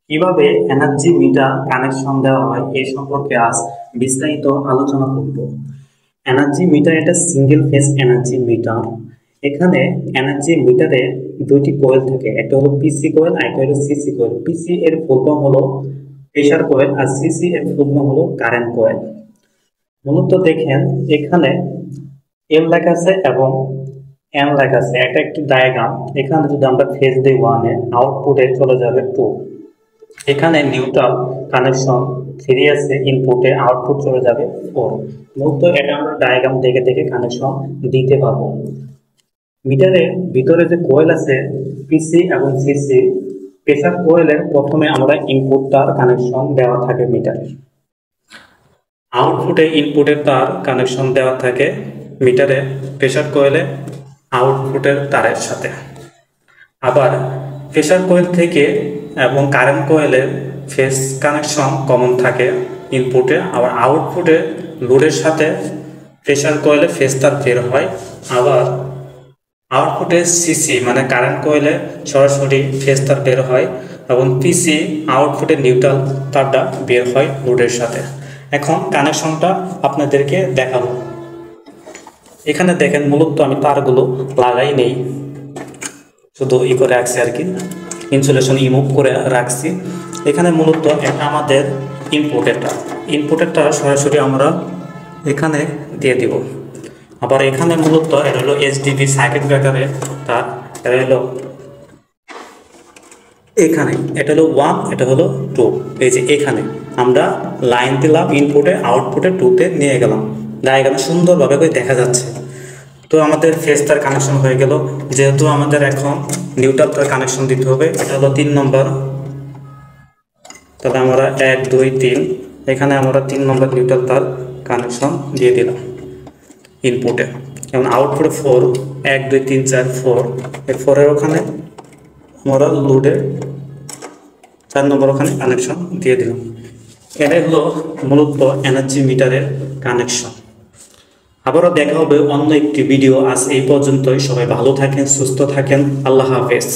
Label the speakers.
Speaker 1: কিভাবে energy meter connection দেওয়া হয় এই সম্পর্কে আজ বিস্তারিত আলোচনা করব। এনার্জি মিটার এটা সিঙ্গেল ফেজ এনার্জি মিটার। এখানে এনার্জি মিটারে দুইটি কয়েল থাকে, একটা হলো পিসি কয়েল আর একটা হলো সিসি কয়েল। পিসি এর ফুল ফর্ম হলো প্রেসার কয়েল আর সিসি এর ফুল ফর্ম হলো কারেন্ট কয়েল। মূলত দেখেন এখানে এম লেখা আছে এবং এন লেখা আছে, এটা একটি ডায়াগ্রাম। এখানে যদি আমরা ফেজ দিই ওয়ানে, আউটপুটে চলে যাবে টু। এখানে নিউট্রাল কানেকশন থ্রি আছে, ইনপুটে আউটপুট চলে যাবে ফোর। মূলত এটা আমরা ডায়াগ্রাম দেখে দেখে কানেকশন দিতে পারবো। মিটারের ভিতরে যে কোয়েল আছে পিসি এবং সিসি, প্রেসার কোয়েলের প্রথমে আমরা ইনপুট তার কানেকশন দেওয়া থাকে মিটারে, আউটপুটে ইনপুটের তার কানেকশন দেওয়া থাকে মিটারে প্রেসার কোয়েলে আউটপুটের তারের সাথে। আবার প্রেসার কোয়েল থেকে এবং কারেন্ট কোয়েলের ফেজ কানেকশন কমন থাকে ইনপুটে, আবার আউটপুটে লোডের সাথে প্রেসার কোয়েলে ফেজ তার বের হয়। আবার আউটপুটে সিসি মানে কারেন্ট কোয়েলে সরাসরি ফেজ তার বের হয় এবং পিসি আউটপুটে নিউট্রাল তারটা বের হয় লোডের সাথে। এখন কানেকশনটা আপনাদেরকে দেখাবো। এখানে দেখেন মূলত আমি তারগুলো লাগাই নেই, শুধু করে রাখছি আর কি, ইনসুলেশন রিমুভ করে রাখছি। এখানে মূলত এটা আমাদের ইনপুটেরটা সরাসরি আমরা এখানে দিয়ে দিব। আবার এখানে মূলত এটা হলো এইচডিবি সার্কিট ব্রেকারের তার, এটা হলো এখানে, এটা হলো ওয়ান, এটা হলো টু। এই যে এখানে আমরা লাইন দিলাম ইনপুটে, আউটপুটে টুতে নিয়ে গেলাম, ডায়াগ্রামে সুন্দরভাবে করে দেখা যাচ্ছে। তো আমাদের ফেজ তার কানেকশন হয়ে গেল। যেহেতু আমাদের এখন নিউট্রাল তার কানেকশন দিতে হবে, এটা হলো 3 নম্বর, তাহলে আমরা 1 2 3, এখানে আমরা 3 নম্বর নিউট্রাল তার কানেকশন দিয়ে দিলাম ইনপুটে। যেমন আউটপুটে 4, 1 2 3 4 4, এই 4-এর ওখানে আমরা লোডে 4 নম্বর ওখানে কানেকশন দিয়ে দিলাম। এটাই হলো মূলত এনার্জি মিটারের কানেকশন। আবারও দেখা হবে অন্য একটি ভিডিও। আজ এই পর্যন্তই। সবাই ভালো থাকেন, সুস্থ থাকেন। আল্লাহ হাফেজ।